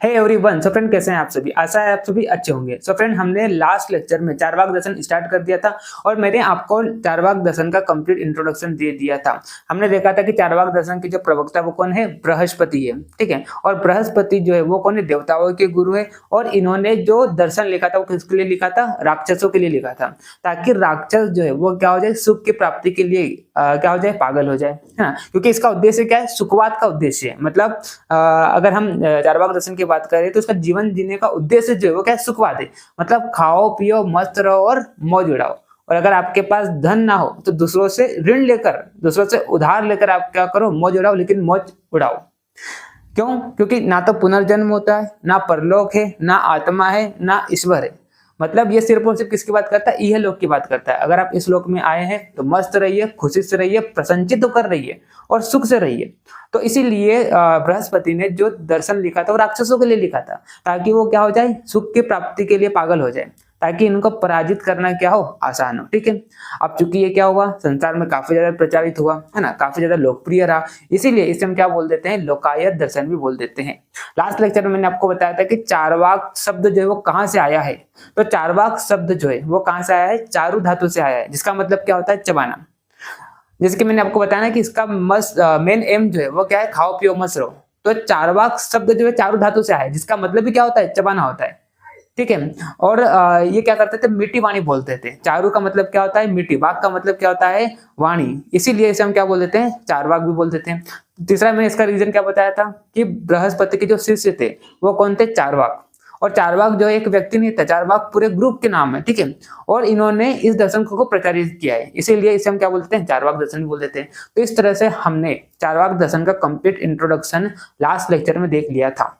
Hey everyone, so friend कैसे हैं आप सभी? आशा है आप सभी अच्छे होंगे। सो फ्रेंड हमने लास्ट लेक्चर में चारवाक दर्शन स्टार्ट कर दिया था और मैंने आपको चारवाक दर्शन का कंप्लीट इंट्रोडक्शन दे दिया था। हमने देखा था कि चारवाक दर्शन के जो प्रवक्ता वो कौन है? बृहस्पति है, ठीक है। और बृहस्पति जो है वो कौन है? देवताओं के गुरु है। और इन्होंने जो दर्शन लिखा था वो किसके लिए लिखा था? राक्षसों के लिए लिखा था, ताकि राक्षस जो है वो क्या हो जाए? सुख की प्राप्ति के लिए क्या हो जाए? पागल हो जाए, है ना। क्योंकि इसका उद्देश्य क्या है? सुखवाद का उद्देश्य है। मतलब अगर हम चारवाक दर्शन की बात करें तो उसका जीवन जीने का उद्देश्य जो है वो क्या है? सुखवाद है। मतलब खाओ पियो मस्त रहो और मौज उड़ाओ। और अगर आपके पास धन ना हो तो दूसरों से ऋण लेकर, दूसरों से उधार लेकर आप क्या करो? मौज उड़ाओ, लेकिन मौज उड़ाओ। क्यों? क्योंकि ना तो पुनर्जन्म होता है, ना परलोक है, ना आत्मा है, ना ईश्वर है। मतलब ये सिर्फ और सिर्फ किसकी बात करता है? यह लोक की बात करता है। अगर आप इस लोक में आए हैं तो मस्त रहिए, खुशी से रहिए, प्रसन्नचित्त होकर रहिए और सुख से रहिए। तो इसीलिए बृहस्पति ने जो दर्शन लिखा था वो राक्षसों के लिए लिखा था, ताकि वो क्या हो जाए? सुख की प्राप्ति के लिए पागल हो जाए, ताकि इनको पराजित करना क्या हो? आसान हो, ठीक है। अब चूंकि ये क्या हुआ? संसार में काफी ज्यादा प्रचारित हुआ, है ना, काफी ज्यादा लोकप्रिय रहा, इसीलिए इसे हम क्या बोल देते हैं? लोकायत दर्शन भी बोल देते हैं। लास्ट लेक्चर में मैंने आपको बताया था कि चारवाक शब्द जो है वो कहाँ से आया है। तो चारवाक शब्द जो है वो कहाँ से आया है? चारु धातु से आया है, जिसका मतलब क्या होता है? चबाना। जैसे कि मैंने आपको बताया ना कि इसका मेन एम जो है वो क्या है? खाओ पियो मस्त रहो। तो चारवाक शब्द जो है चारु धातु से आया है, जिसका मतलब भी क्या होता है? चबाना होता है, ठीक है। और ये क्या करते थे? मीठी वाणी बोलते थे। चारु का मतलब क्या होता है? मीठी। वाक का मतलब क्या होता है? वाणी। इसीलिए इसे हम क्या बोल देते हैं? चारवाक भी बोल देते हैं। तीसरा मैंने इसका रीजन क्या बताया था कि बृहस्पति के जो शिष्य थे वो कौन थे? चारवाक। और चारवाक जो एक व्यक्ति नहीं था, चारवाक पूरे ग्रुप के नाम है, ठीक है। और इन्होंने इस दर्शन को प्रचारित किया है, इसीलिए इसे हम क्या बोलते हैं? चारवाक दर्शन भी बोल देते हैं। तो इस तरह से हमने चारवाक दर्शन का कंप्लीट इंट्रोडक्शन लास्ट लेक्चर में देख लिया था।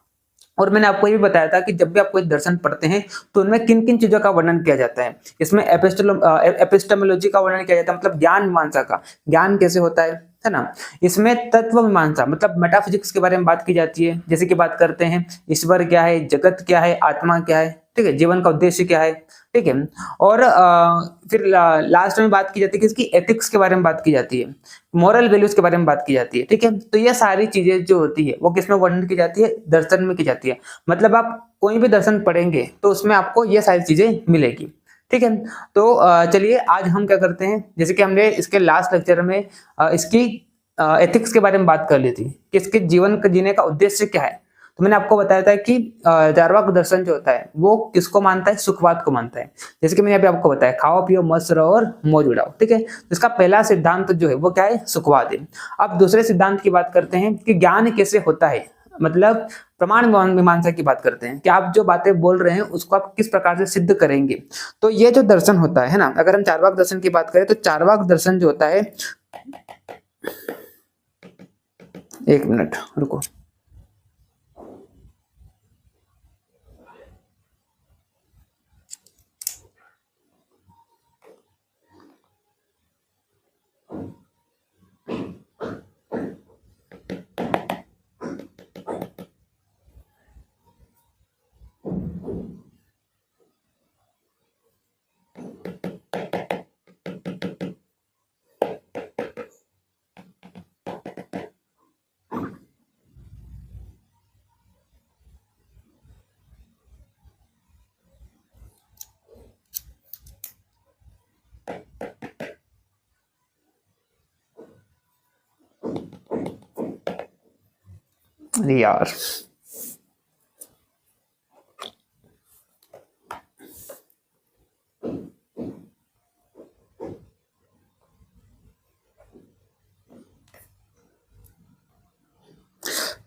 और मैंने आपको ये भी बताया था कि जब भी आप कोई दर्शन पढ़ते हैं तो उनमें किन किन चीजों का वर्णन किया जाता है। इसमें एपिस्टेमोलॉजी का वर्णन किया जाता है, मतलब ज्ञान मीमांसा का, ज्ञान कैसे होता है ना। इसमें तत्व मीमांसा मतलब मेटाफिजिक्स के बारे में बात की जाती है। जैसे कि बात करते हैं ईश्वर क्या है, जगत क्या है, आत्मा क्या है, ठीक है, जीवन का उद्देश्य क्या है, ठीक है। और फिर लास्ट में बात की जाती है कि इसकी एथिक्स के बारे में बात की जाती है, मॉरल वैल्यूज के बारे में बात की जाती है, ठीक है। तो ये सारी चीजें जो होती है वो किसमें वर्णन की जाती है? दर्शन में की जाती है। मतलब आप कोई भी दर्शन पढ़ेंगे तो उसमें आपको ये सारी चीजें मिलेगी, ठीक है। तो चलिए आज हम क्या करते हैं, जैसे कि हमने इसके लास्ट लेक्चर में इसकी एथिक्स के बारे में बात कर ली थी कि इसके जीवन का जीने का उद्देश्य क्या है। तो मैंने आपको बताया था कि चारवाक दर्शन जो होता है वो किसको मानता है? सुखवाद को मानता है। जैसे कि मैंने अभी आपको बताया, खाओ पियो मस्त रहो और मौज उड़ाओ, ठीक है। तो इसका पहला सिद्धांत जो है वो क्या है? सुखवाद है। अब दूसरे सिद्धांत की बात करते हैं कि ज्ञान कैसे होता है, मतलब प्रमाण मीमांसा की बात करते हैं कि आप जो बातें बोल रहे हैं उसको आप किस प्रकार से सिद्ध करेंगे। तो ये जो दर्शन होता है ना, अगर हम चारवाक दर्शन की बात करें तो चारवाक दर्शन जो होता है, एक मिनट रुको। अरे यार,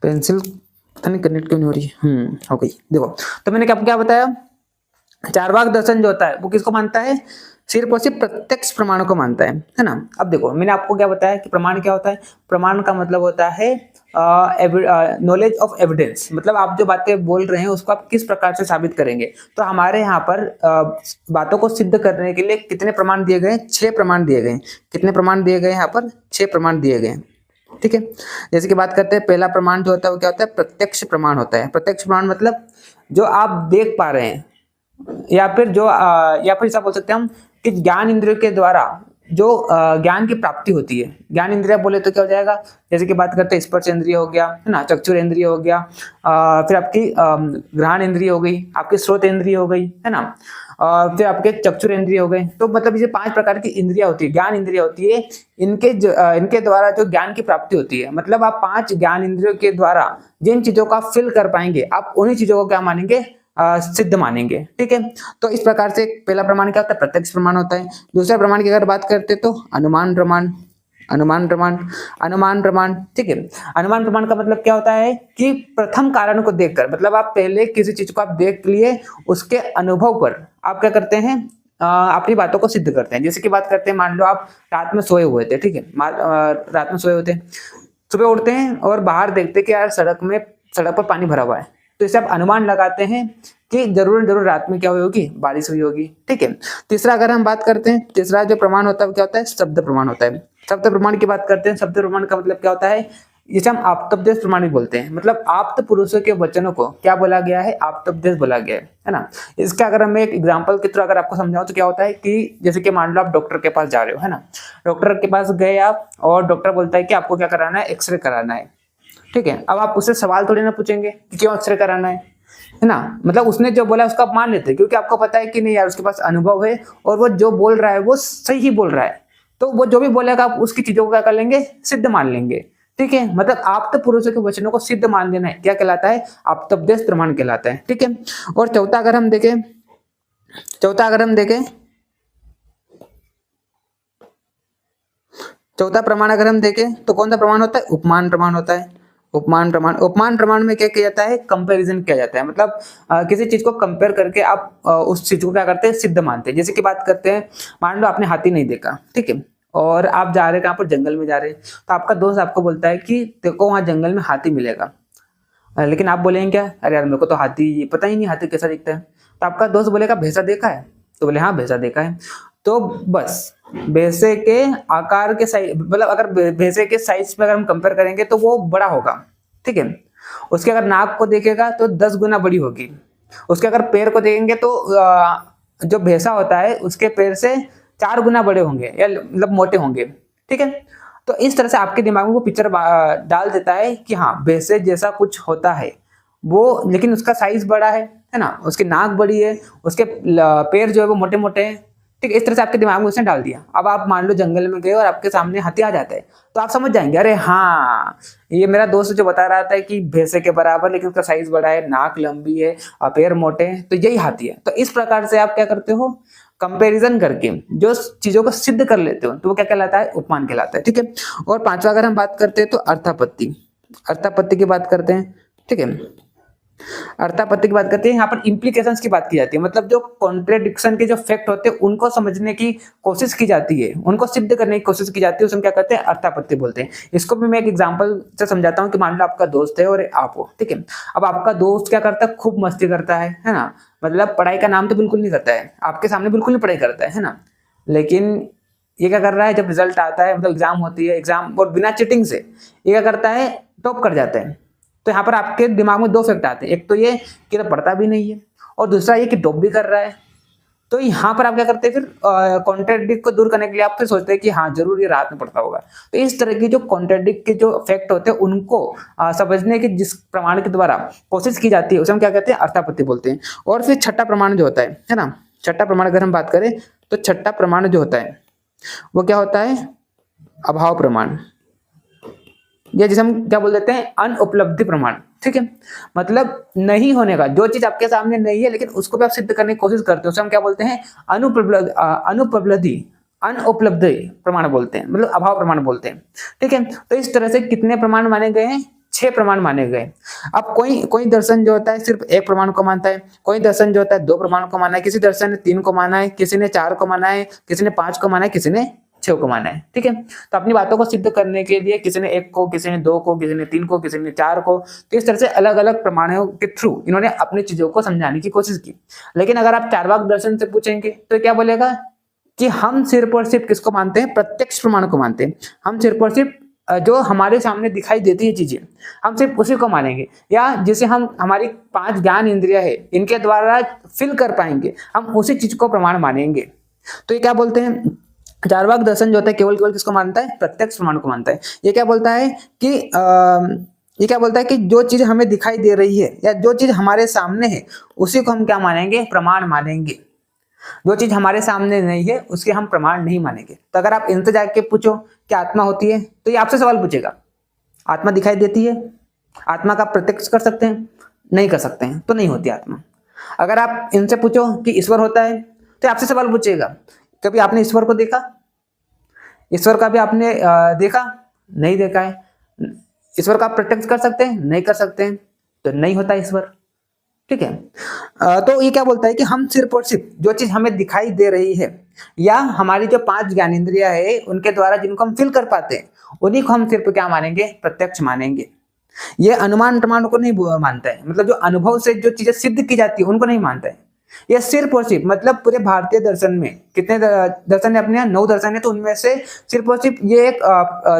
पेंसिल पता नहीं कनेक्ट क्यों नहीं हो रही है। हो गई। देखो, तो मैंने क्या बताया? चारवाक दर्शन जो होता है वो किसको मानता है? सिर्फ और सिर्फ प्रत्यक्ष प्रमाण को मानता है ना। अब देखो, मैंने आपको क्या बताया कि प्रमाण क्या होता है? प्रमाण का मतलब होता है नॉलेज ऑफ एविडेंस। मतलब आप जो बातें बोल रहे हैं उसको आप किस प्रकार से साबित करेंगे। तो हमारे यहाँ पर बातों को सिद्ध करने के लिए कितने प्रमाण दिए गए? 6 प्रमाण दिए गए। कितने प्रमाण दिए गए? यहाँ पर 6 प्रमाण दिए गए, ठीक है। जैसे कि बात करते हैं, पहला प्रमाण जो होता है वो क्या होता है? प्रत्यक्ष प्रमाण होता है। प्रत्यक्ष प्रमाण मतलब जो आप देख पा रहे हैं, या फिर ऐसा बोल सकते हैं हम कि ज्ञान इंद्रियों के द्वारा जो ज्ञान की प्राप्ति होती है, ज्ञान इंद्रिय बोले तो क्या हो जाएगा, जैसे कि बात करते हैं स्पर्श इंद्रिय हो गया, है ना, चक्षुर इंद्रिय हो गया, फिर आपकी घ्राण इंद्रिय हो गई, आपकी स्रोत इंद्रिय हो गई, है ना, फिर आपके चक्षुर इंद्रिय हो गए। तो मतलब ये 5 प्रकार की इंद्रिया होती है, ज्ञान इंद्रिय होती है। इनके द्वारा जो ज्ञान की प्राप्ति होती है, मतलब आप 5 ज्ञान इंद्रियों के द्वारा जिन चीजों को आप फिल कर पाएंगे, आप उन्हीं चीजों को क्या मानेंगे, सिद्ध मानेंगे। ठीक है, तो इस प्रकार से पहला प्रमाण क्या होता है, प्रत्यक्ष प्रमाण होता है। दूसरा प्रमाण की अगर बात करते तो अनुमान प्रमाण, अनुमान प्रमाण, अनुमान प्रमाण। ठीक है, अनुमान प्रमाण का मतलब क्या होता है कि प्रथम कारण को देखकर, मतलब आप पहले किसी चीज को आप देख लिए, उसके अनुभव पर आप क्या करते हैं, अपनी बातों को सिद्ध करते हैं। जैसे कि बात करते हैं, मान लो आप रात में सोए हुए थे, ठीक है, रात में सोए हुए थे, सुबह उठते हैं और बाहर देखते कि यार सड़क पर पानी भरा हुआ है, तो इसे आप अनुमान लगाते हैं कि जरूर रात में क्या हुई होगी, बारिश हुई होगी। ठीक है, तीसरा अगर हम बात करते हैं, तीसरा जो प्रमाण होता है क्या होता है, शब्द प्रमाण होता है। शब्द प्रमाण की बात करते हैं, शब्द प्रमाण का मतलब क्या होता है, जिसे हम आप्तोपदेश प्रमाण भी बोलते हैं, मतलब आप्त पुरुषों के वचनों को क्या बोला गया है, आप्तोपदेश बोला गया है ना। इसका अगर हम एक एग्जांपल के थ्रू अगर आपको समझाऊं तो क्या होता है कि जैसे कि मान लो आप डॉक्टर के पास जा रहे हो, है ना, डॉक्टर के पास गए आप और डॉक्टर बोलता है कि आपको क्या कराना है, एक्सरे कराना है। ठीक है, अब आप उससे सवाल थोड़ी ना पूछेंगे कि क्यों एक्सरे कराना है ना, मतलब उसने जो बोला उसको आप मान लेते हैं, क्योंकि आपको पता है कि नहीं यार उसके पास अनुभव है और वो जो बोल रहा है वो सही ही बोल रहा है, तो वो जो भी बोलेगा आप उसकी चीजों को क्या कर लेंगे, सिद्ध मान लेंगे। ठीक है, मतलब आप्त पुरुषों के वचनों को सिद्ध मान लेना है, क्या कहलाता है, आप्तोपदेश प्रमाण कहलाता है। ठीक है, और चौथा अगर हम देखें, चौथा प्रमाण अगर हम देखें तो कौन सा प्रमाण होता है, उपमान प्रमाण होता है। उपमान प्रमाण में क्या किया जाता है, कंपैरिजन किया जाता है, मतलब किसी चीज को कंपेयर करके आप उस चीज को क्या करते हैं, सिद्ध मानते हैं। जैसे कि बात करते हैं, मान लो आपने हाथी नहीं देखा, ठीक है, और आप जा रहे हैं कहाँ पर, जंगल में जा रहे हैं, तो आपका दोस्त आपको बोलता है कि देखो वहां जंगल में हाथी मिलेगा, लेकिन आप बोलेंगे क्या, अरे यार मेरे को तो हाथी पता ही नहीं हाथी कैसा दिखता है। तो आपका दोस्त बोलेगा भैंसा देखा है, तो बोले हाँ भैंसा देखा है। तो बस भैंसे के आकार के साइज, मतलब अगर भैंसे के साइज में अगर हम कंपेयर करेंगे तो वो बड़ा होगा। ठीक है, उसके अगर नाक को देखेगा तो 10 गुना बड़ी होगी, उसके अगर पैर को देखेंगे तो जो भैंसा होता है उसके पैर से 4 गुना बड़े होंगे या मतलब मोटे होंगे। ठीक है, तो इस तरह से आपके दिमाग में वो पिक्चर डाल देता है कि हाँ भैंसे जैसा कुछ होता है वो, लेकिन उसका साइज बड़ा है ना, उसकी नाक बड़ी है, उसके पैर जो है वो मोटे मोटे हैं। ठीक है, इस तरह से आपके दिमाग में उसने डाल दिया। अब आप मान लो जंगल में गए और आपके सामने हाथी आ जाता है, तो आप समझ जाएंगे अरे हाँ ये मेरा दोस्त जो बता रहा था कि भैंसे के बराबर लेकिन उसका साइज बड़ा है, नाक लंबी है और पैर मोटे हैं, तो यही हाथी है। तो इस प्रकार से आप क्या करते हो, कंपैरिजन करके जो चीजों को सिद्ध कर लेते हो तो वो क्या कहलाता है, उपमान कहलाता है। ठीक है, और पांचवा अगर हम बात करते हैं तो अर्थापत्ति की बात करते हैं। ठीक है, अर्थापत्ति की बात करते हैं, यहाँ पर इंप्लीकेशंस की बात की जाती है, मतलब जो कॉन्ट्रेडिक्शन के जो फैक्ट होते हैं उनको समझने की कोशिश की जाती है, उनको सिद्ध करने की कोशिश की जाती है, उसमें क्या कहते हैं, अर्थापत्ति बोलते हैं। इसको भी मैं एक एग्जांपल से समझाता हूँ कि मान लो आपका दोस्त है और आप हो। ठीक है, अब आपका दोस्त क्या करता है, खूब मस्ती करता है ना, मतलब पढ़ाई का नाम तो बिल्कुल नहीं करता है, आपके सामने बिल्कुल नहीं पढ़ाई करता है ना, लेकिन ये क्या कर रहा है, जब रिजल्ट आता है, मतलब एग्जाम होती है, एग्जाम और बिना चीटिंग से ये क्या करता है, टॉप कर जाता है। तो यहाँ पर आपके दिमाग में 2 फैक्ट आते हैं, एक तो ये कि तो पढ़ता भी नहीं है और दूसरा ये कि टॉप भी कर रहा है। तो यहाँ पर आप क्या करते हैं, फिर कॉन्ट्रेडिक्ट को दूर करने के लिए आप फिर सोचते हैं कि हाँ जरूर ये रात में पढ़ता होगा। तो इस तरह की जो कॉन्ट्रेडिक्ट के जो फैक्ट होते हैं उनको समझने की जिस प्रमाण के द्वारा कोशिश की जाती है उसे हम क्या कहते हैं, अर्थापत्ति बोलते हैं। और फिर छठा प्रमाण जो होता है ना, छठा प्रमाण अगर हम बात करें तो छठा प्रमाण जो होता है वो क्या होता है, अभाव प्रमाण, या जिसे हम क्या बोल देते हैं, अनुपलब्धि प्रमाण। ठीक है, मतलब नहीं होने का, जो चीज आपके सामने नहीं है लेकिन उसको भी आप सिद्ध करने की कोशिश करते हो, उसे हम क्या बोलते हैं, अनुपलब्धि प्रमाण बोलते हैं, मतलब अभाव प्रमाण बोलते हैं। ठीक है, तो इस तरह से कितने प्रमाण माने गए हैं, 6 प्रमाण माने गए। अब कोई दर्शन जो होता है सिर्फ 1 प्रमाण को मानता है, कोई दर्शन जो होता है 2 प्रमाण को माना है, किसी दर्शन ने 3 को माना है, किसी ने 4 को माना है, किसी ने 5 को माना है, किसी ने 6 को माना है। ठीक है, तो अपनी बातों को सिद्ध करने के लिए किसी ने 1 को, किसी ने 2 को, किसी ने 3 को, किसी ने 4 को, तो इस तरह से अलग अलग प्रमाणों के थ्रू इन्होंने अपनी चीजों को समझाने की कोशिश की। लेकिन अगर आप चार्वाक दर्शन से पूछेंगे तो क्या बोलेगा कि हम सिर्फ और सिर्फ किसको मानते हैं, प्रत्यक्ष प्रमाण को मानते हैं। हम सिर्फ और सिर्फ जो हमारे सामने दिखाई देती है चीजें हम सिर्फ उसी को मानेंगे, या जिसे हम हमारी 5 ज्ञान इंद्रियां है इनके द्वारा फिल कर पाएंगे हम उसी चीज को प्रमाण मानेंगे। तो ये क्या बोलते हैं, चार्वाक दर्शन जो होता है केवल केवल किसको मानता है? प्रत्यक्ष प्रमाण को मानता है। ये क्या बोलता है कि ये क्या बोलता है कि जो चीज हमें दिखाई दे रही है या जो चीज हमारे सामने है उसी को हम क्या मानेंगे? प्रमाण मानेंगे। जो चीज हमारे सामने नहीं है उसके हम प्रमाण नहीं मानेंगे। तो अगर आप इनसे जाके पूछो कि आत्मा होती है तो ये आपसे सवाल पूछेगा, आत्मा दिखाई देती है? आत्मा का प्रत्यक्ष कर सकते हैं? नहीं कर सकते हैं, तो नहीं होती आत्मा। अगर आप इनसे पूछो कि ईश्वर होता है तो आपसे सवाल पूछेगा, कभी आपने ईश्वर को देखा? ईश्वर का भी आपने देखा? नहीं देखा है। ईश्वर का आप प्रत्यक्ष कर सकते हैं? नहीं कर सकते हैं, तो नहीं होता ईश्वर। ठीक है। तो ये क्या बोलता है कि हम सिर्फ और सिर्फ जो चीज हमें दिखाई दे रही है या हमारी जो 5 ज्ञानेंद्रियां है उनके द्वारा जिनको हम फील कर पाते हैं उन्हीं को हम सिर्फ क्या मानेंगे? प्रत्यक्ष मानेंगे। ये अनुमान प्रमाण को नहीं मानता है, मतलब जो अनुभव से जो चीजें सिद्ध की जाती है उनको नहीं मानता है। ये सिर्फ और सिर्फ मतलब पूरे भारतीय दर्शन में कितने दर्शन है अपने यहाँ? 9 दर्शन है, तो उनमें से सिर्फ और सिर्फ ये एक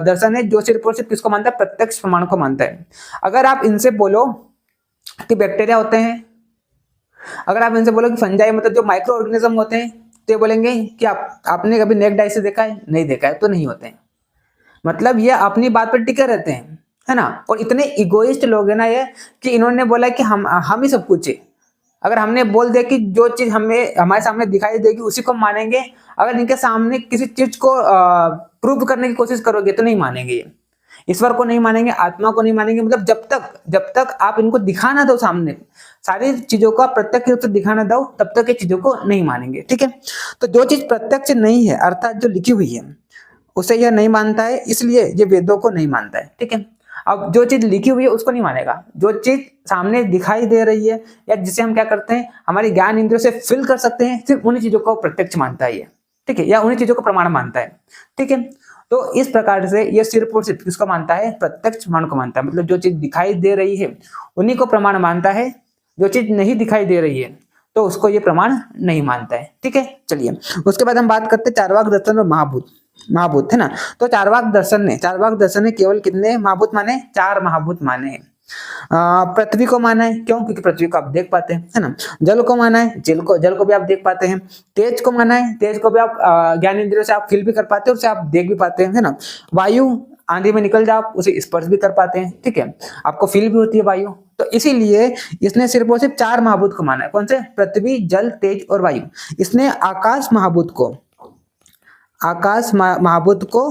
दर्शन है जो सिर्फ और सिर्फ किसको मानता है? प्रत्यक्ष प्रमाण को मानता है। अगर आप इनसे बोलो कि बैक्टीरिया होते हैं, अगर आप इनसे बोलो कि फंजाई मतलब जो माइक्रो ऑर्गेनिज्म होते हैं, तो ये बोलेंगे कि आपने कभी नेक्ड आई से देखा है? नहीं देखा है, तो नहीं होते हैं। मतलब ये अपनी बात पर टिके रहते हैं, है ना। और इतने इगोइस्ट लोग हैं ना ये कि इन्होंने बोला कि हम ही सब कुछ है। अगर हमने बोल दिया कि जो चीज हमें हमारे सामने दिखाई देगी उसी को मानेंगे, अगर इनके सामने किसी चीज को प्रूव करने की कोशिश करोगे तो नहीं मानेंगे ये। ईश्वर को नहीं मानेंगे, आत्मा को नहीं मानेंगे, मतलब जब तक आप इनको दिखा ना दो सामने, सारी चीजों को प्रत्यक्ष रूप से दिखाना दो, तब तक ये चीजों को नहीं मानेंगे। ठीक है। तो जो चीज प्रत्यक्ष नहीं है अर्थात जो लिखी हुई है उसे यह नहीं मानता है, इसलिए ये वेदों को नहीं मानता है। ठीक है। अब जो चीज लिखी हुई है उसको नहीं मानेगा, जो चीज सामने दिखाई दे रही है या जिसे हम क्या करते हैं हमारे ज्ञान इंद्रियों से फील कर सकते हैं, सिर्फ उन्हीं चीजों को प्रत्यक्ष मानता है ये। ठीक है, या उन्हीं चीजों को प्रमाण मानता है। ठीक है। तो इस प्रकार से ये सिर्फ और सिर्फ किसको मानता है? प्रत्यक्ष प्रमाण को मानता है। मतलब जो चीज दिखाई दे रही है उन्हीं को प्रमाण मानता है, जो चीज नहीं दिखाई दे रही है तो उसको ये प्रमाण नहीं मानता है। ठीक है। चलिए उसके बाद हम बात करते हैं चार्वाक दर्शन और महाभूत, है ना। तो चार्वाक दर्शन ने केवल कितने महाभूत माने? 4 महाभूत माने हैं। पृथ्वी को माना है, क्यों? क्योंकि पृथ्वी को आप देख पाते हैं, है ना। जल को माना है, जल को भी आप देख पाते हैं। तेज को माना है, तेज को भी आप ज्ञान इंद्रियों से आप फील भी कर पाते हैं, उसे आप देख भी पाते हैं, है ना। वायु, आंधी में निकल जाओ आप उसे स्पर्श भी कर पाते हैं। ठीक है, आपको फील भी होती है वायु। तो इसीलिए इसने सिर्फ और सिर्फ 4 महाभूत को माना है। कौन से? पृथ्वी, जल, तेज और वायु। इसने आकाश महाभूत को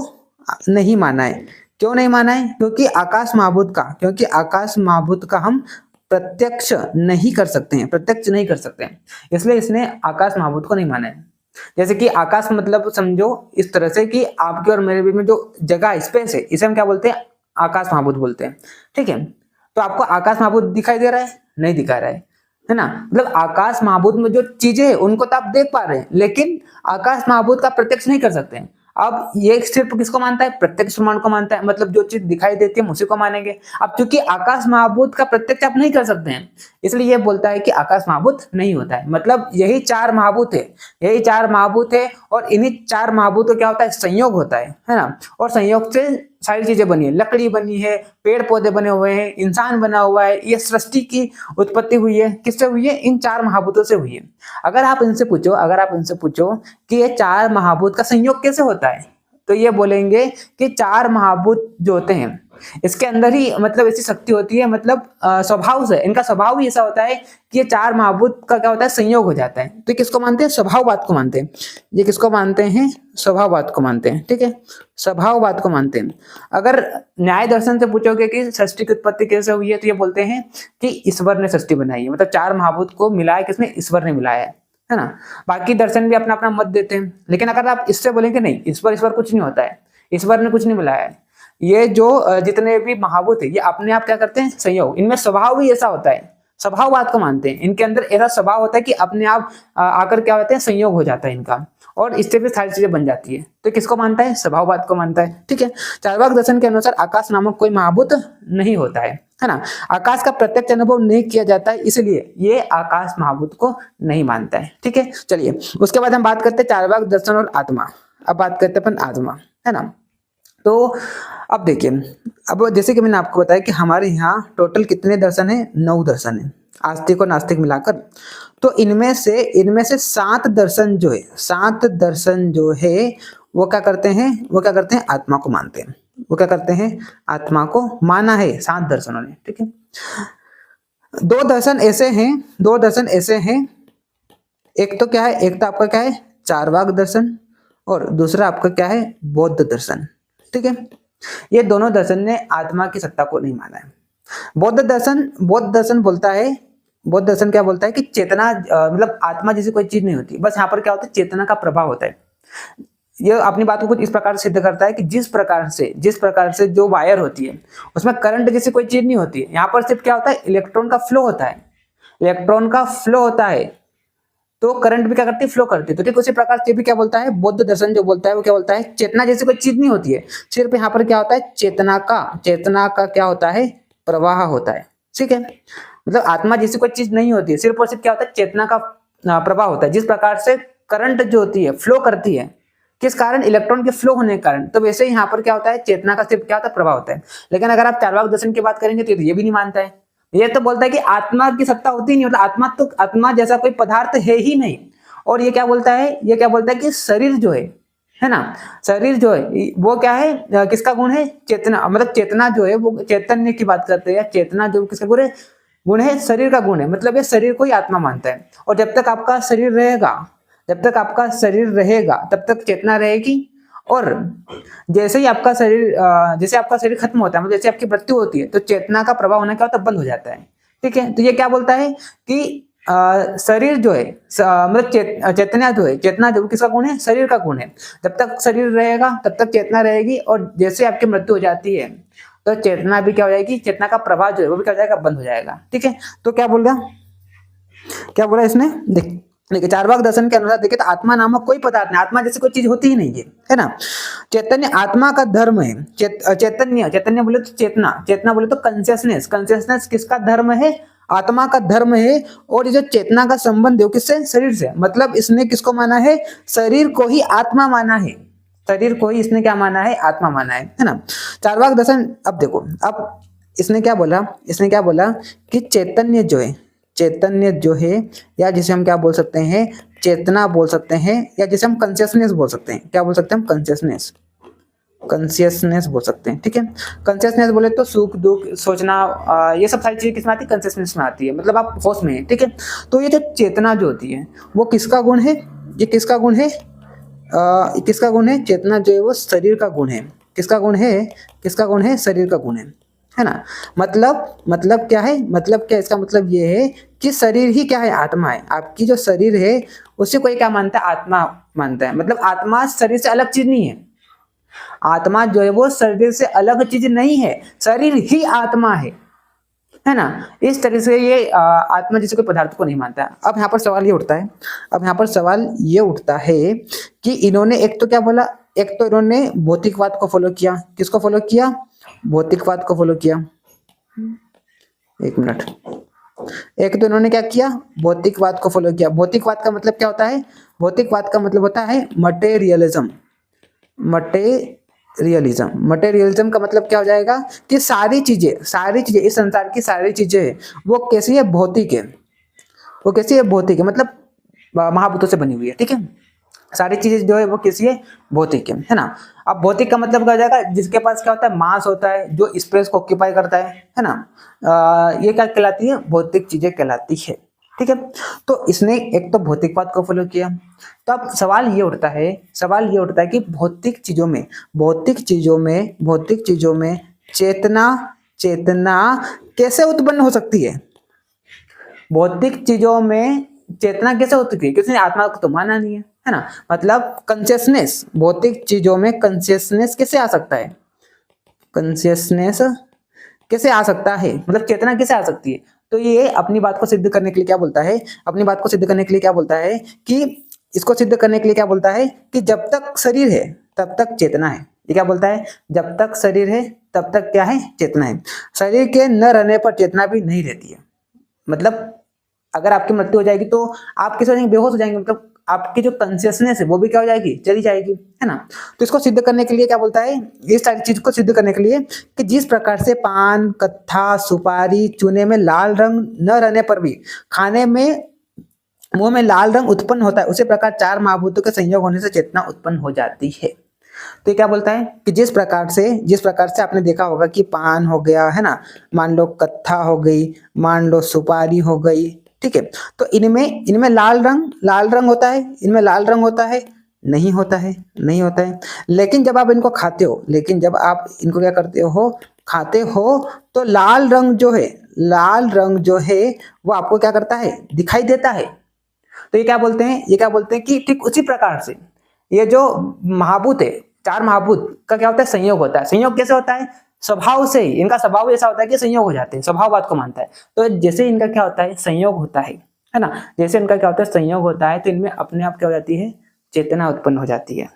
नहीं माना है। क्यों नहीं माना है? क्योंकि आकाश महाभूत का हम प्रत्यक्ष नहीं कर सकते हैं, इसलिए इसने आकाश महाभूत को नहीं माना है। जैसे कि आकाश मतलब समझो इस तरह से कि आपके और मेरे बीच में जो जगह स्पेस है इसे हम क्या बोलते हैं? आकाश महाभूत बोलते हैं। ठीक है। तो आपको आकाश महाभूत दिखाई दे रहा है? नहीं दिखा रहा है ना। मतलब आकाश महाभूत में जो चीजें हैं उनको तो आप देख पा रहे हैं, लेकिन आकाश महाभूत का प्रत्यक्ष नहीं कर सकते हैं। अब ये सिर्फ किसको मानता है? प्रत्यक्ष प्रमाण को मानता है। मतलब जो चीज दिखाई देती है हम उसी को मानेंगे। अब चूंकि आकाश महाभूत का प्रत्यक्ष आप नहीं कर सकते हैं, इसलिए ये बोलता है कि आकाश महाभूत नहीं होता है। मतलब यही 4 महाभूत है, और इन्हीं 4 महाभूत का क्या होता है? संयोग होता है ना। और संयोग से सारी चीजें बनी है, लकड़ी बनी है, पेड़ पौधे बने हुए हैं, इंसान बना हुआ है। ये सृष्टि की उत्पत्ति हुई है, किससे हुई है? इन 4 महाभूतों से हुई है। अगर आप इनसे पूछो कि ये 4 महाभूत का संयोग कैसे होता है, तो ये बोलेंगे कि 4 महाभूत जो होते हैं इसके अंदर ही मतलब ऐसी शक्ति होती है, मतलब स्वभाव से इनका स्वभाव ही ऐसा होता है कि ये 4 महाभूत का क्या होता है? संयोग हो जाता है। तो किसको मानते हैं? स्वभाववाद को मानते हैं। ये किसको मानते हैं? स्वभाववाद को मानते हैं। ठीक है, स्वभाववाद को मानते हैं। अगर न्याय दर्शन से पूछोगे कि सृष्टि की उत्पत्ति कैसे हुई है, तो ये बोलते हैं कि ईश्वर ने सृष्टि बनाई है। मतलब 4 महाभूत को मिलाया किसने? ईश्वर ने मिलाया है ना। बाकी दर्शन भी अपना अपना मत देते हैं, लेकिन अगर आप इससे बोलेंगे नहीं ईश्वर कुछ नहीं होता है, ईश्वर ने कुछ नहीं मिलाया है, ये जो जितने भी महाभूत है ये अपने आप क्या करते हैं? संयोग। इनमें स्वभाव भी ऐसा होता है, स्वभाववाद को मानते हैं। इनके अंदर ऐसा स्वभाव होता है कि अपने आप आकर क्या होते हैं? संयोग हो जाता है इनका, और इससे भी सारी चीजें बन जाती है। तो किसको मानता है? स्वभाववाद को मानता है। ठीक है। चार्वाक दर्शन के अनुसार आकाश नामक कोई महाभूत नहीं होता है ना। आकाश का प्रत्यक्ष अनुभव नहीं किया जाता है, इसलिए ये आकाश महाभूत को नहीं मानता है। ठीक है। चलिए उसके बाद हम बात करते हैं चार्वाक दर्शन और आत्मा। अब बात करते हैं अपन आत्मा, है ना। तो अब देखिए, अब जैसे कि मैंने आपको बताया कि हमारे यहाँ टोटल कितने दर्शन है? 9 दर्शन है, आस्तिक और नास्तिक मिलाकर। तो इनमें से 7 दर्शन जो है वो क्या करते हैं आत्मा को मानते हैं। वो क्या करते हैं, आत्मा को माना है 7 दर्शनों ने। ठीक है, 2 दर्शन ऐसे हैं, एक तो क्या है, एक तो आपका क्या है चारवाक दर्शन, और दूसरा आपका क्या है बौद्ध दर्शन। ठीक है, ये दोनों दर्शन ने आत्मा की सत्ता को नहीं माना है। बौद्ध दर्शन क्या बोलता है कि चेतना मतलब आत्मा जैसी कोई चीज नहीं होती, बस यहाँ पर क्या होता है चेतना का प्रभाव होता है। ये अपनी बात को कुछ इस प्रकार सिद्ध करता है कि जिस प्रकार से जो वायर होती है उसमें करंट जैसी कोई चीज नहीं होती है, यहाँ पर सिर्फ क्या होता है इलेक्ट्रॉन का फ्लो होता है, तो करंट भी क्या करती है फ्लो करती है। तो ठीक उसी प्रकार से भी क्या बोलता है बौद्ध दर्शन जो बोलता है वो क्या बोलता है चेतना जैसी कोई चीज नहीं होती है, सिर्फ यहाँ पर क्या होता है चेतना का क्या होता है प्रवाह होता है। ठीक है, मतलब आत्मा जैसी कोई चीज नहीं होती है, सिर्फ और सिर्फ क्या होता है चेतना का प्रवाह होता है। जिस प्रकार से करंट जो होती है फ्लो करती है, किस कारण, इलेक्ट्रॉन के फ्लो होने के कारण, तो वैसे ही यहाँ पर क्या होता है चेतना का सिर्फ क्या होता है प्रभाव होता है। लेकिन अगर आप चारवाक दर्शन की बात करेंगे तो ये भी नहीं मानता है, ये तो बोलता है कि आत्मा की सत्ता होती नहीं, मतलब आत्मा जैसा कोई पदार्थ है ही नहीं। और ये क्या बोलता है कि शरीर जो है ना, शरीर जो है वो क्या है किसका गुण है चेतना, मतलब चेतना जो है वो चैतन्य की बात करते हैं, चेतना जो किसका गुण है शरीर का गुण है, मतलब ये शरीर को ही आत्मा मानता है। और जब तक आपका शरीर रहेगा तब तक चेतना रहेगी, और जैसे ही आपका शरीर खत्म होता है, मतलब जैसे आपकी मृत्यु होती है, तो चेतना का प्रभाव होने का तब बंद हो जाता है। ठीक है, तो ये क्या बोलता है कि शरीर जो है मतलब चेतना जो किसका गुण है शरीर का गुण है। जब तक शरीर रहेगा तब तक चेतना रहेगी, और जैसे आपकी मृत्यु हो जाती है तो चेतना भी क्या हो जाएगी, चेतना का प्रभाव जो है वो भी क्या हो जाएगा बंद हो जाएगा। ठीक है, तो क्या बोला इसने, देखिए चारवाक दर्शन के अनुसार देखिए तो आत्मा नामक कोई पदार्थ नहीं, आत्मा जैसी कोई चीज होती ही नहीं है ना। चैतन्य आत्मा का धर्म है। चैतन्य बोले तो चेतना बोले तो कॉन्शियसनेस किसका धर्म है, आत्मा का धर्म है। और ये जो चेतना का संबंध है किससे, शरीर से, मतलब इसने किसको माना है, शरीर को ही आत्मा माना है, शरीर को ही इसने क्या माना है, आत्मा माना है ना। चारवाक दर्शन, अब देखो अब इसने क्या बोला कि चैतन्य जो है या जिसे हम क्या बोल सकते हैं चेतना बोल सकते हैं, या जिसे हम कॉन्शियसनेस बोल सकते हैं, क्या बोल सकते हैं हम कॉन्शियसनेस बोल सकते हैं। ठीक है, कॉन्शियसनेस बोले तो सुख दुख सोचना ये सब सारी चीजें किसमें आती है, कॉन्शियसनेस में आती है, मतलब आप होश में है। ठीक है, तो ये जो चेतना जो होती है वो किसका गुण है, ये किसका गुण है, चेतना जो है वो शरीर का गुण है। किसका गुण है, शरीर का गुण है ना। मतलब क्या है, इसका मतलब ये है कि शरीर ही क्या है, आत्मा है। आपकी जो शरीर है उसे कोई क्या मानता है, आत्मा मानता है। मतलब आत्मा शरीर से अलग चीज नहीं है, आत्मा जो है वो शरीर से अलग चीज नहीं है, शरीर ही आत्मा है ना। इस तरह से ये आत्मा जैसे कोई पदार्थ को नहीं मानता। अब यहाँ पर सवाल ये उठता है कि इन्होंने एक तो क्या बोला, एक तो इन्होंने भौतिकवाद को फॉलो किया, किसको फॉलो किया, भौतिकवाद को फॉलो किया। एक मिनट, एक तो इन्होंने क्या किया, भौतिकवाद को फॉलो किया। भौतिकवाद का मतलब क्या होता है, भौतिकवाद का मतलब होता है मटेरियलिज्म का मतलब क्या हो जाएगा कि सारी चीजें इस संसार की सारी चीजें वो कैसी है, भौतिक है। मतलब महाभूतों से बनी हुई है। ठीक है, सारी चीजें जो है वो किसी है, भौतिक है ना। अब भौतिक का मतलब क्या हो जाएगा, जिसके पास क्या होता है, मास होता है, जो स्पेस को ऑक्यूपाई करता है ना। ये क्या कहलाती है, भौतिक चीजें कहलाती है। ठीक है, तो इसने एक तो भौतिकवाद को फॉलो किया। तो अब सवाल ये उठता है कि भौतिक चीजों में चेतना कैसे उत्पन्न हो सकती है, भौतिक चीजों में चेतना कैसे होती है, किसी ने आत्मा को तो माना नहीं है ना। मतलब कॉन्शियसनेस, भौतिक चीजों में कॉन्शियसनेस कैसे आ सकता है, मतलब चेतना कैसे आ सकती है। तो ये अपनी बात को सिद्ध करने के लिए क्या बोलता है, कि इसको सिद्ध करने के लिए क्या बोलता है कि जब तक शरीर है तब तक चेतना है। ये क्या बोलता है, जब तक शरीर है तब तक क्या है, चेतना है। शरीर के न रहने पर चेतना भी नहीं रहती है। मतलब अगर आपकी मृत्यु हो जाएगी तो आप किस हो जाएंगे, बेहोश हो जाएंगे, मतलब आपकी जो कॉन्शियसनेस है वो भी क्या हो जाएगी, चली जाएगी, है ना। तो इसको सिद्ध करने के लिए क्या बोलता है, ये सारी चीज को सिद्ध करने के लिए कि जिस प्रकार से पान, कत्था, सुपारी, चूने में लाल रंग न रहने पर भी खाने में मुंह में लाल रंग उत्पन्न होता है, उसी प्रकार चार महाभूतों के संयोग होने से चेतना उत्पन्न हो जाती है। तो ये क्या बोलता है कि जिस प्रकार से आपने देखा होगा कि पान हो गया है ना, मान लो कत्था हो गई, मान लो सुपारी हो गई, ठीक है, तो इनमें लाल रंग होता है, इनमें लाल रंग होता है? नहीं होता है, नहीं होता है। लेकिन जब आप इनको खाते हो, लेकिन जब आप इनको क्या करते हो, खाते हो, तो लाल रंग जो है वो आपको क्या करता है, दिखाई देता है। तो ये क्या बोलते हैं कि ठीक उसी प्रकार से ये जो महाभूत है, चार महाभूत का क्या होता है, संयोग होता है। संयोग कैसे होता है? स्वभाव से ही, इनका स्वभाव ऐसा होता है कि संयोग हो जाते हैं, स्वभाव बात को मानता है। तो जैसे इनका क्या होता है, संयोग होता है ना, जैसे इनका क्या होता है, संयोग होता है, तो इनमें अपने आप क्या हो जाती है, चेतना उत्पन्न हो जाती है।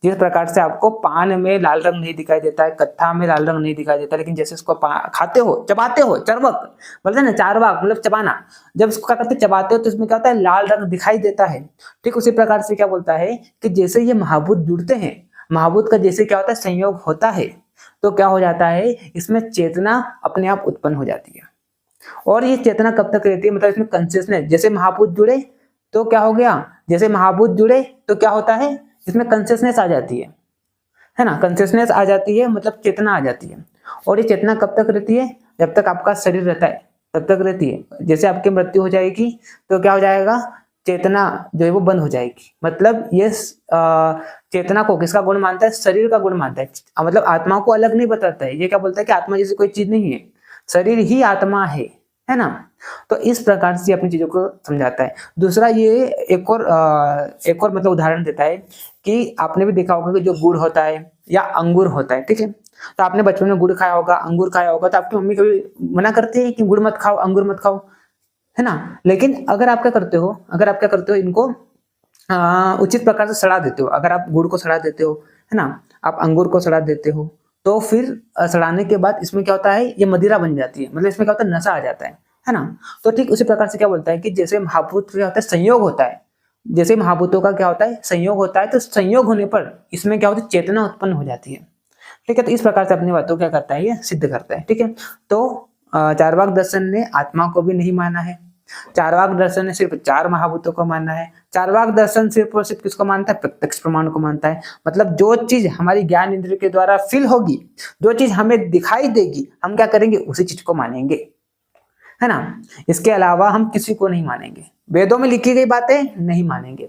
जिस प्रकार से आपको पान में लाल रंग नहीं दिखाई देता है, कत्था में लाल रंग नहीं दिखाई देता, लेकिन जैसे इसको खाते हो, चबाते हो, चरवक बोलते हैं ना, चारवाक मतलब चबाना, जब इसको क्या करते चबाते हो तो इसमें क्या होता है, लाल रंग दिखाई देता है। ठीक उसी प्रकार से क्या बोलता है कि जैसे ये महाभूत जुड़ते हैं, महाभूत का जैसे क्या होता है, संयोग होता है, तो क्या हो जाता है, इसमें चेतना अपने आप उत्पन्न हो जाती है। और ये चेतना कब तक रहती है, मतलब इसमें कंसियसनेस, जैसे महाभूत जुड़े तो क्या हो गया, जैसे महाभूत जुड़े तो क्या होता है, इसमें कंसियसनेस आ जाती है ना, कंसियसनेस आ जाती है, मतलब चेतना आ जाती है। और ये चेतना कब तक रहती है, जब तक आपका शरीर रहता है तब तक रहती है। जैसे आपकी मृत्यु हो जाएगी तो क्या हो जाएगा, चेतना जो है वो बंद हो जाएगी। मतलब ये चेतना को किसका गुण मानता है, शरीर का गुण मानता है, मतलब आत्मा को अलग नहीं बताता है। ये क्या बोलता है कि आत्मा जैसी कोई चीज नहीं है, शरीर ही आत्मा है ना। तो इस प्रकार से अपनी चीजों को समझाता है। दूसरा ये एक और मतलब उदाहरण देता है कि आपने भी देखा होगा कि जो गुड़ होता है या अंगूर होता है, ठीक है, तो आपने बचपन में गुड़ खाया होगा, अंगूर खाया होगा, तो आपकी मम्मी कभी मना करती है कि गुड़ मत खाओ, अंगूर मत खाओ, है ना। लेकिन अगर आप क्या करते हो, इनको उचित प्रकार से सड़ा देते हो, अगर आप गुड़ को सड़ा देते हो, है ना, आप अंगूर को सड़ा देते हो, तो फिर सड़ाने के बाद इसमें क्या होता है, ये मदिरा बन जाती है, मतलब इसमें क्या होता है, नशा आ जाता है ना। तो ठीक उसी प्रकार से क्या बोलता है कि जैसे महाभूत क्या होता है, संयोग होता है, जैसे महाभूतों का क्या होता है, संयोग होता है, तो संयोग होने पर इसमें क्या होता है, चेतना उत्पन्न हो जाती है। ठीक है, तो इस प्रकार से अपनी बातों क्या करता है, ये सिद्ध करता है। ठीक है, तो चार्वाक दर्शन ने आत्मा को भी नहीं माना है, चार्वाक दर्शन ने सिर्फ चार महाभूतों को माना है। चार्वाक दर्शन सिर्फ और सिर्फ किसको मानता है, प्रत्यक्ष प्रमाण को मानता है। मतलब जो चीज हमारी ज्ञान इंद्रिय के द्वारा फील होगी, जो चीज हमें दिखाई देगी, हम क्या करेंगे, उसी चीज को मानेंगे, है ना। इसके अलावा हम किसी को नहीं मानेंगे, वेदों में लिखी गई बातें नहीं मानेंगे।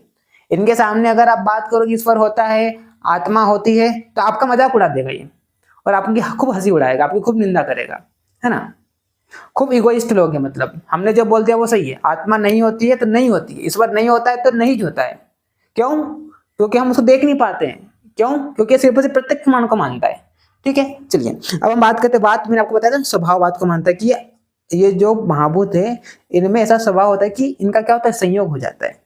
इनके सामने अगर आप बात करो कि ईश्वर होता है, आत्मा होती है, तो आपका मजाक उड़ा देगा ये, और आपकी खूब हंसी उड़ाएगा, आपकी खूब निंदा करेगा, है ना। खूब इगोइस्ट लोग हैं, मतलब हमने जो बोल दिया वो सही है, आत्मा नहीं होती है तो नहीं होती है, ईश्वर नहीं होता है तो नहीं होता है। क्यों? क्योंकि हम उसको देख नहीं पाते हैं। क्यों? क्योंकि सिर्फ से प्रत्यक्ष प्रमाण को मानता है। ठीक है, चलिए अब हम बात करते हैं, बात मैंने आपको बताया था, स्वभाववाद को मानता है कि ये जो महाभूत है, इनमें ऐसा स्वभाव होता है कि इनका क्या होता है, संयोग हो जाता है।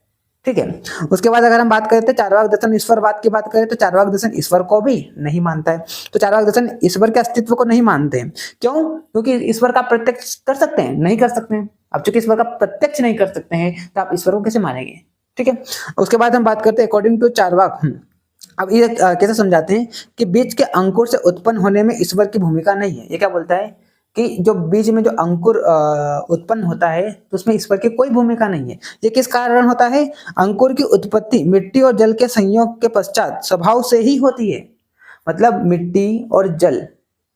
ठीक है, उसके बाद अगर हम बात करते हैं चार्वाक दर्शन ईश्वरवाद की बात करें, तो चार्वाक दर्शन ईश्वर को भी नहीं मानता है। तो चार्वाक दर्शन ईश्वर के अस्तित्व को नहीं मानते हैं। क्यों? क्योंकि ईश्वर का प्रत्यक्ष कर सकते हैं, नहीं कर सकते हैं। अब चूंकि ईश्वर का प्रत्यक्ष नहीं कर सकते हैं, तो आप ईश्वर को कैसे मानेंगे। ठीक है, उसके बाद हम बात करते हैं अकॉर्डिंग टू चार्वाक। अब ये कैसे समझाते हैं कि बीज के अंकुर से उत्पन्न होने में ईश्वर की भूमिका नहीं है। ये क्या बोलता है कि जो बीज में जो अंकुर उत्पन्न होता है, तो उसमें ईश्वर की कोई भूमिका नहीं है। ये किस कारण होता है, अंकुर की उत्पत्ति मिट्टी और जल के संयोग के पश्चात स्वभाव से ही होती है। मतलब मिट्टी और जल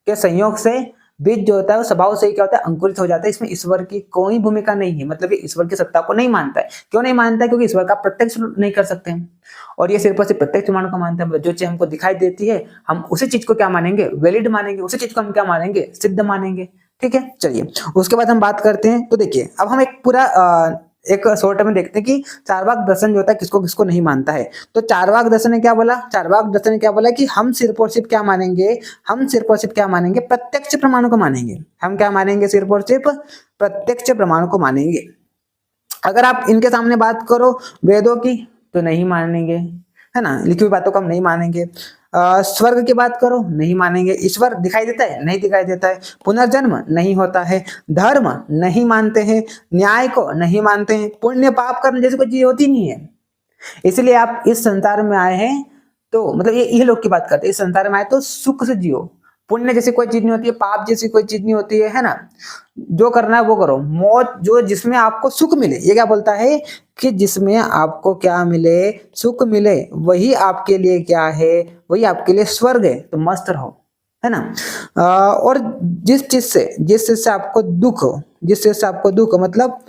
के संयोग से बीज जो होता है वो स्वभाव से ही क्या होता है, अंकुरित हो जाता है। इसमें ईश्वर की कोई भूमिका नहीं है, मतलब ये ईश्वर की सत्ता को नहीं मानता है। क्यों नहीं मानता है? क्योंकि ईश्वर का प्रत्यक्ष नहीं कर सकते हैं, और ये सिर्फ और सिर्फ प्रत्यक्ष प्रमाण को मानता है। मतलब जो चीज हमको दिखाई देती है, हम उसी चीज को क्या मानेंगे, वैलिड मानेंगे, उसी चीज को हम क्या मानेंगे, सिद्ध मानेंगे। ठीक है, चलिए उसके बाद हम बात करते हैं। तो देखिए अब हम एक पूरा एक शॉर्ट में देखते हैं कि चार्वाक दर्शन जो होता है किसको किसको नहीं मानता है। तो चार्वाक दर्शन ने क्या बोला, चार्वाक दर्शन ने क्या बोला कि हम सिर्फ और सिर्फ क्या मानेंगे, हम सिर्फ और सिर्फ क्या मानेंगे, प्रत्यक्ष प्रमाणों को मानेंगे। हम क्या मानेंगे, सिर्फ और सिर्फ प्रत्यक्ष प्रमाणों को मानेंगे। अगर आप इनके सामने बात करो वेदों की, तो नहीं मानेंगे, है ना, लिखी हुई बातों को हम नहीं मानेंगे। स्वर्ग की बात करो, नहीं मानेंगे। ईश्वर दिखाई देता है, नहीं दिखाई देता है। पुनर्जन्म नहीं होता है। धर्म नहीं मानते हैं। न्याय को नहीं मानते हैं। पुण्य पाप करने जैसी कोई चीज होती नहीं है। इसलिए आप इस संसार में आए हैं, तो मतलब ये लोग की बात करते हैं, इस संसार में आए तो सुख से जियो, पुण्य जैसी कोई चीज नहीं होती है, पाप जैसी कोई चीज नहीं होती है ना। जो करना है वो करो। मौत जो जिसमें आपको सुख मिले, ये क्या बोलता है कि जिसमें आपको क्या मिले, सुख मिले, वही आपके लिए क्या है, वही आपके लिए स्वर्ग है। तो मस्त रहो, है ना। और जिस चीज से आपको दुख हो, जिस चीज से आपको दुख मतलब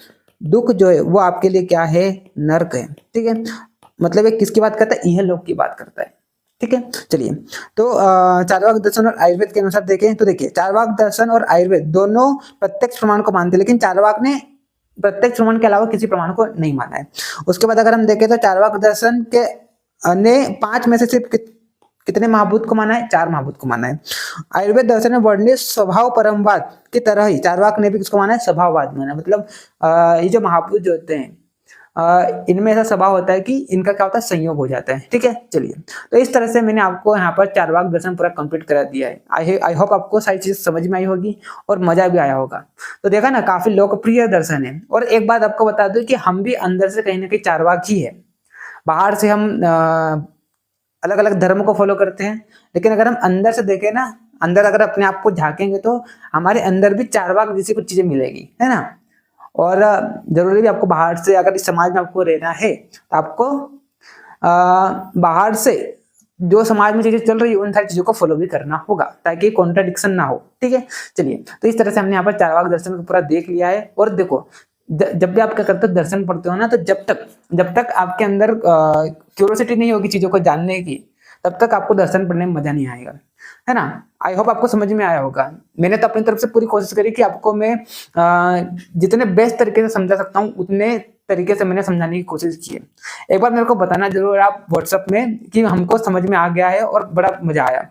दुख जो है वो आपके लिए क्या है, नरक है। ठीक है, मतलब ये किसकी बात करता है, यह लोग की बात करता है। ठीक है, चलिए। तो चार्वाक दर्शन और आयुर्वेद के अनुसार देखें तो देखिए, चार्वाक दर्शन और आयुर्वेद दोनों प्रत्यक्ष प्रमाण को मानते हैं, लेकिन चार्वाक ने प्रत्यक्ष प्रमाण के अलावा किसी प्रमाण को नहीं माना है। उसके बाद अगर हम देखें तो चार्वाक दर्शन के ने 5 में से सिर्फ कितने महाभूत को माना है, 4 महाभूत को माना है। आयुर्वेद दर्शन में वर्णित स्वभाव परमवाद की तरह ही चार्वाक ने भी किसको माना है, स्वभाववाद माना है। मतलब ये जो महाभूत जो होते हैं इनमें ऐसा स्वभाव होता है कि इनका क्या होता है, संयोग हो जाता है। ठीक है, चलिए। तो इस तरह से मैंने आपको यहाँ पर चार्वाक दर्शन पूरा कंप्लीट करा दिया है। आई होप आपको सारी चीज समझ में आई होगी और मजा भी आया होगा। तो देखा ना, काफी लोकप्रिय दर्शन है। और एक बात आपको बता दूं कि हम भी अंदर से कहीं ना कहीं चार्वाक ही है। बाहर से हम अलग अलग धर्म को फॉलो करते हैं, लेकिन अगर हम अंदर से देखें ना, अंदर अगर अपने आप को झांकेंगे तो हमारे अंदर भी चार्वाक जैसी कुछ चीजें मिलेगी, है ना। और जरूरी भी आपको बाहर से, अगर इस समाज में आपको रहना है तो आपको बाहर से जो समाज में चीजें चल रही है उन सारी चीजों को फॉलो भी करना होगा, ताकि कॉन्ट्राडिक्शन ना हो। ठीक है, चलिए। तो इस तरह से हमने यहाँ पर चार्वाक दर्शन को पूरा देख लिया है। और देखो, जब भी आप क्या करते हो, दर्शन पढ़ते हो ना, तो जब तक आपके अंदर क्यूरियोसिटी नहीं होगी चीजों को जानने की, तब तक आपको दर्शन पढ़ने में मजा नहीं आएगा, है ना। आई होप आपको समझ में आया होगा। मैंने तो अपनी तरफ से पूरी कोशिश करी कि आपको मैं जितने बेस्ट तरीके से समझा सकता हूँ उतने तरीके से मैंने समझाने की कोशिश की है। एक बार मेरे को बताना जरूर आप व्हाट्सएप में कि हमको समझ में आ गया है और बड़ा मजा आया।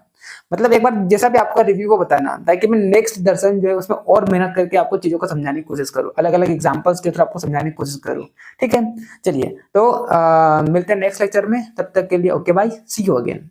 मतलब एक बार जैसा भी आपका रिव्यू को बताना, ताकि मैं नेक्स्ट दर्शन जो है उसमें और मेहनत करके आपको चीजों को समझाने की कोशिश करूँ, अलग अलग एग्जांपल्स के थ्रू आपको समझाने की कोशिश करूँ। ठीक है, चलिए। तो मिलते हैं नेक्स्ट लेक्चर में, तब तक के लिए okay bye, see you again.